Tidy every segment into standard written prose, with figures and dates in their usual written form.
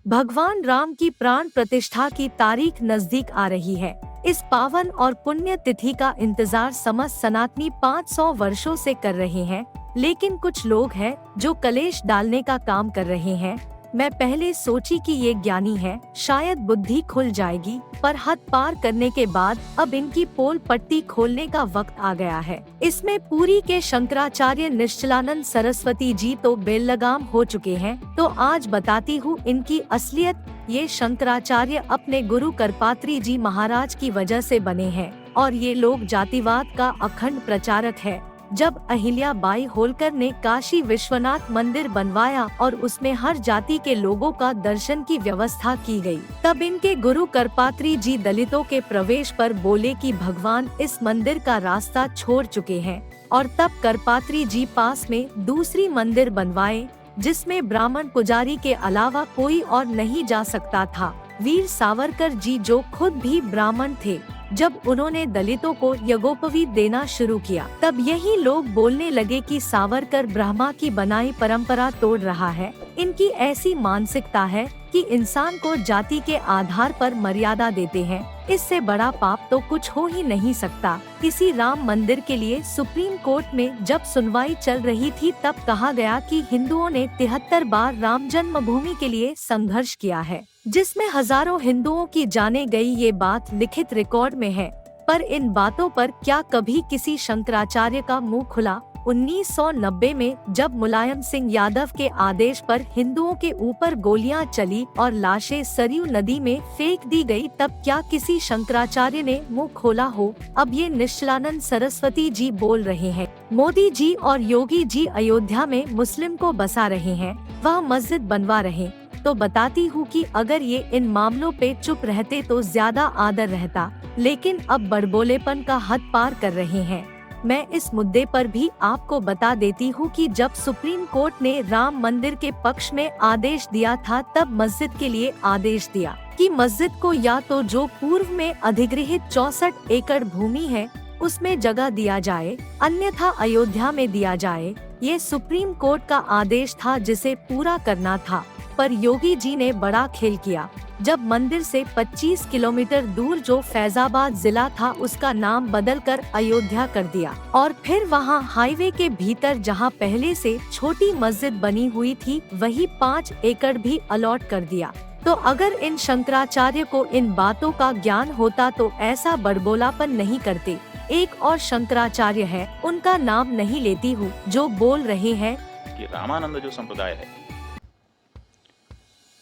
भगवान राम की प्राण प्रतिष्ठा की तारीख नजदीक आ रही है। इस पावन और पुण्य तिथि का इंतजार समस्त सनातनी 500 वर्षों से कर रहे हैं, लेकिन कुछ लोग हैं जो कलेश डालने का काम कर रहे हैं। मैं पहले सोची कि ये ज्ञानी है, शायद बुद्धि खुल जाएगी, पर हद पार करने के बाद अब इनकी पोल पट्टी खोलने का वक्त आ गया है। इसमें पुरी के शंकराचार्य निश्चलानंद सरस्वती जी तो बेलगाम हो चुके हैं, तो आज बताती हूँ इनकी असलियत। ये शंकराचार्य अपने गुरु करपात्री जी महाराज की वजह से बने हैं, और ये लोग जातिवाद का अखंड प्रचारक है। जब अहिल्या बाई होलकर ने काशी विश्वनाथ मंदिर बनवाया और उसमें हर जाति के लोगों का दर्शन की व्यवस्था की गई, तब इनके गुरु करपात्री जी दलितों के प्रवेश पर बोले कि भगवान इस मंदिर का रास्ता छोड़ चुके हैं, और तब करपात्री जी पास में दूसरी मंदिर बनवाए, जिसमें ब्राह्मण पुजारी के अलावा कोई और नहीं जा सकता था। वीर सावरकर जी जो खुद भी ब्राह्मण थे, जब उन्होंने दलितों को यज्ञोपवीत देना शुरू किया, तब यही लोग बोलने लगे कि सावरकर ब्रह्मा की बनाई परंपरा तोड़ रहा है। इनकी ऐसी मानसिकता है कि इंसान को जाति के आधार पर मर्यादा देते हैं। इससे बड़ा पाप तो कुछ हो ही नहीं सकता। इसी राम मंदिर के लिए सुप्रीम कोर्ट में जब सुनवाई चल रही थी, तब कहा गया कि हिंदुओं ने 73 बार राम जन्मभूमि के लिए संघर्ष किया है, जिसमें हजारों हिंदुओं की जाने गई। ये बात लिखित रिकॉर्ड में है, पर इन बातों पर क्या कभी किसी शंकराचार्य का मुंह खुला? 1990 में जब मुलायम सिंह यादव के आदेश पर हिंदुओं के ऊपर गोलियां चली और लाशें सरयू नदी में फेंक दी गई, तब क्या किसी शंकराचार्य ने मुंह खोला हो? अब ये निश्चलानंद सरस्वती जी बोल रहे हैं। मोदी जी और योगी जी अयोध्या में मुस्लिम को बसा रहे हैं, वह मस्जिद बनवा रहे। तो बताती हूँ कि अगर ये इन मामलों पे चुप रहते तो ज्यादा आदर रहता, लेकिन अब बड़बोलेपन का हद पार कर रहे हैं। मैं इस मुद्दे पर भी आपको बता देती हूँ कि जब सुप्रीम कोर्ट ने राम मंदिर के पक्ष में आदेश दिया था, तब मस्जिद के लिए आदेश दिया कि मस्जिद को या तो जो पूर्व में अधिगृहित 64 एकड़ भूमि है उसमें जगह दिया जाए, अन्यथा अयोध्या में दिया जाए। ये सुप्रीम कोर्ट का आदेश था जिसे पूरा करना था, पर योगी जी ने बड़ा खेल किया। जब मंदिर से 25 किलोमीटर दूर जो फैजाबाद जिला था, उसका नाम बदलकर अयोध्या कर दिया, और फिर वहां हाईवे के भीतर जहां पहले से छोटी मस्जिद बनी हुई थी, वही 5 एकड़ भी अलॉट कर दिया। तो अगर इन शंकराचार्य को इन बातों का ज्ञान होता तो ऐसा बड़बोलापन नहीं करते। एक और शंकराचार्य है, उनका नाम नहीं लेती हूँ, जो बोल रहे हैं कि रामानंद जो संप्रदाय है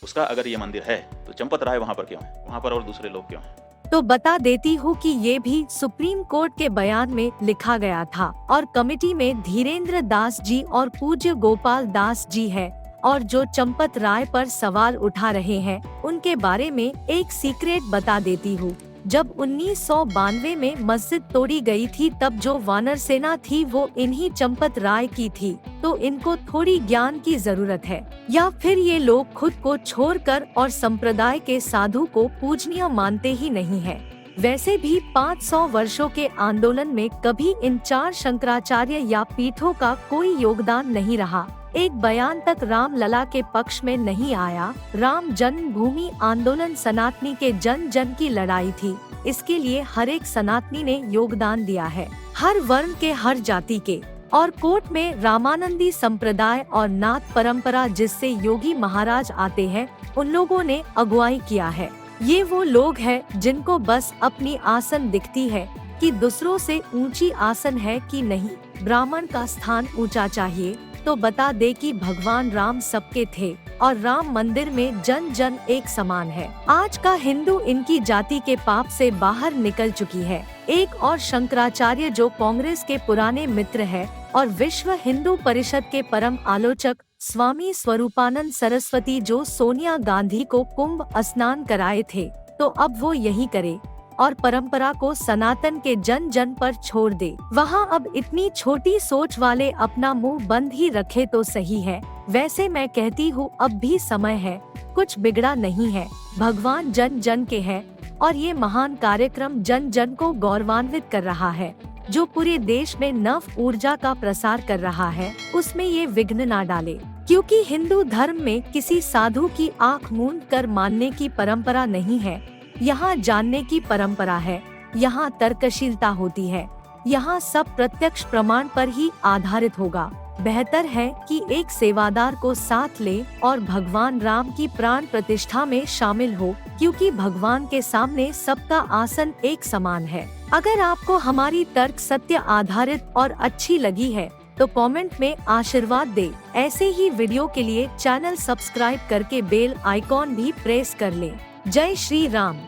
उसका अगर ये मंदिर है तो चंपत राय वहाँ पर क्यों है, वहाँ पर और दूसरे लोग क्यों हैं? तो बता देती हूँ कि ये भी सुप्रीम कोर्ट के बयान में लिखा गया था, और कमेटी में धीरेन्द्र दास जी और पूज्य गोपाल दास जी है, और जो चंपत राय पर सवाल उठा रहे हैं उनके बारे में एक सीक्रेट बता देती हूँ। जब 1992 में मस्जिद तोड़ी गई थी, तब जो वानर सेना थी वो इन्हीं चंपत राय की थी। तो इनको थोड़ी ज्ञान की जरूरत है, या फिर ये लोग खुद को छोड़कर और संप्रदाय के साधु को पूजनीय मानते ही नहीं है। वैसे भी 500 वर्षों के आंदोलन में कभी इन 4 शंकराचार्य या पीठों का कोई योगदान नहीं रहा। एक बयान तक राम लला के पक्ष में नहीं आया। राम जन्मभूमि आंदोलन सनातनी के जन जन की लड़ाई थी। इसके लिए हर एक सनातनी ने योगदान दिया है, हर वर्ण के, हर जाति के। और कोर्ट में रामानंदी संप्रदाय और नाथ परंपरा जिससे योगी महाराज आते हैं, उन लोगों ने अगुवाई किया है। ये वो लोग हैं जिनको बस अपनी आसन दिखती है कि दूसरों से ऊंची आसन है कि नहीं, ब्राह्मण का स्थान ऊंचा चाहिए। तो बता दे कि भगवान राम सबके थे, और राम मंदिर में जन जन एक समान है। आज का हिंदू इनकी जाति के पाप से बाहर निकल चुकी है। एक और शंकराचार्य जो कांग्रेस के पुराने मित्र है और विश्व हिंदू परिषद के परम आलोचक स्वामी स्वरूपानंद सरस्वती, जो सोनिया गांधी को कुंभ स्नान कराए थे, तो अब वो यही करे और परंपरा को सनातन के जन जन पर छोड़ दे। वहाँ अब इतनी छोटी सोच वाले अपना मुंह बंद ही रखे तो सही है। वैसे मैं कहती हूँ अब भी समय है, कुछ बिगड़ा नहीं है। भगवान जन जन के हैं, और ये महान कार्यक्रम जन जन को गौरवान्वित कर रहा है। जो पूरे देश में नव ऊर्जा का प्रसार कर रहा है, उसमें ये विघ्न ना डाले। क्योंकि हिंदू धर्म में किसी साधु की आंख मूंद कर मानने की परंपरा नहीं है। यहाँ जानने की परंपरा है, यहाँ तर्कशीलता होती है, यहाँ सब प्रत्यक्ष प्रमाण पर ही आधारित होगा। बेहतर है कि एक सेवादार को साथ ले और भगवान राम की प्राण प्रतिष्ठा में शामिल हो, क्योंकि भगवान के सामने सबका आसन एक समान है। अगर आपको हमारी तर्क सत्य आधारित और अच्छी लगी है तो कमेंट में आशीर्वाद दे। ऐसे ही वीडियो के लिए चैनल सब्सक्राइब करके बेल आइकॉन भी प्रेस कर ले। जय श्री राम।